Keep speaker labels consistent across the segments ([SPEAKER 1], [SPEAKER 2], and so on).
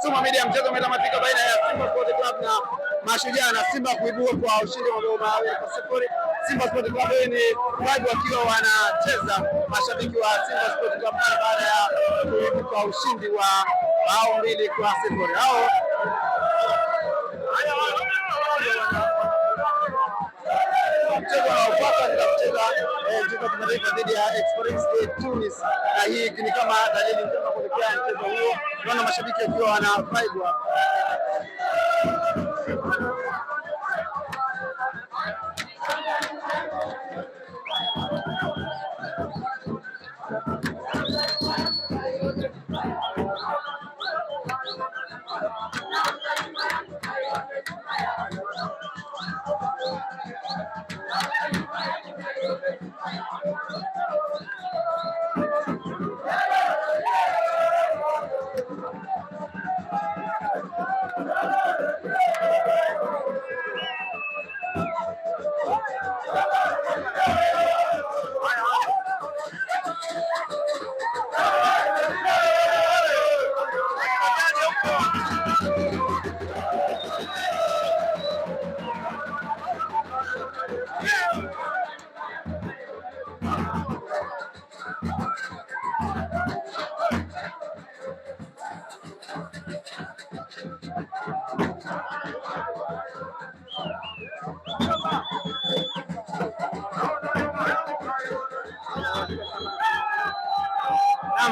[SPEAKER 1] Suma Media, mchezo umetamatika baina ya Simba Sport Club na Mashujaa na Simba kuibua kwa ushindi wa mabao mawili kwa sifuri. Simba Sport Club ni vibe wakiwa wanacheza mashabiki wa Simba Sport Club baada ya kuibuka kwa ushindi wa bao mbili kwa sifuri. Hao mchezo unaofuata ni mchezo kimataifa dhidi ya Esperance de Tunis, na hii ni kama dalili njema kuelekea mchezo huo. Naona mashabiki wakiwa wana vibe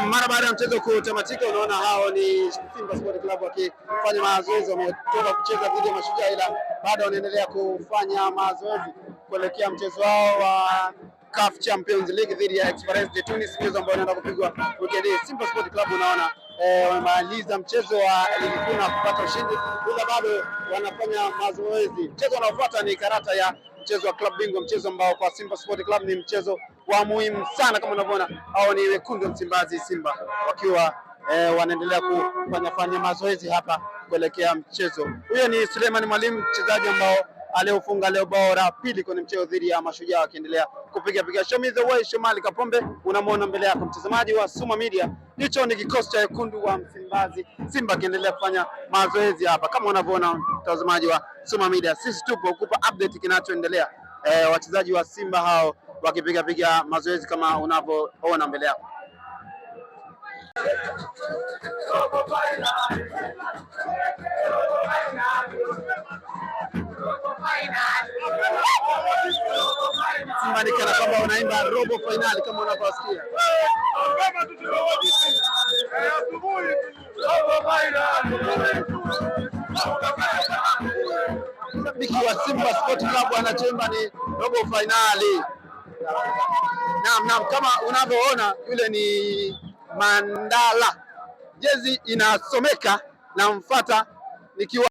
[SPEAKER 1] mara baada ya mchezo kutamatika. Unaona hao ni Simba Sport Club wakifanya mazoezi, wametoka kucheza dhidi ya Mashujaa, ila bado wanaendelea kufanya mazoezi kuelekea mchezo wao wa CAF Champions League dhidi ya Esperance de Tunis, mchezo ambao unaenda kupigwa weekend hii. Simba Sport Club unaona wamemaliza mchezo wa ligi kuu na kupata ushindi, ila bado wanafanya mazoezi. Mchezo unaofuata ni karata ya mchezo wa club bingwa, mchezo ambao kwa Simba Sport Club ni mchezo wa muhimu sana. Kama unavyoona hao ni wekundu Msimbazi Simba wakiwa wanaendelea kufanya mazoezi hapa kuelekea mchezo. Huyo ni Suleiman Mwalimu, mchezaji ambao aliofunga leo bao la pili kwenye mchezo dhidi ya Mashujaa, akiendelea kupiga. Show me the way, Shomali Kapombe unamwona mbele yako, mtazamaji wa Suma Media. Hicho ni kikosi cha wekundu wa Msimbazi Simba kiendelea kufanya mazoezi hapa, kama unavyoona mtazamaji wa Suma Media. Sisi tupo kukupa update kinachoendelea, wachezaji wa Simba hao wakipiga mazoezi kama unavyoona mbele yako. Simba ni kana kwamba unaimba robo finali kama unavyosikia. Shabiki wa Simba Sport Club anachemba ni robo finali. Naam, kama unavyoona yule ni Mandala, jezi inasomeka na mfata nikiwa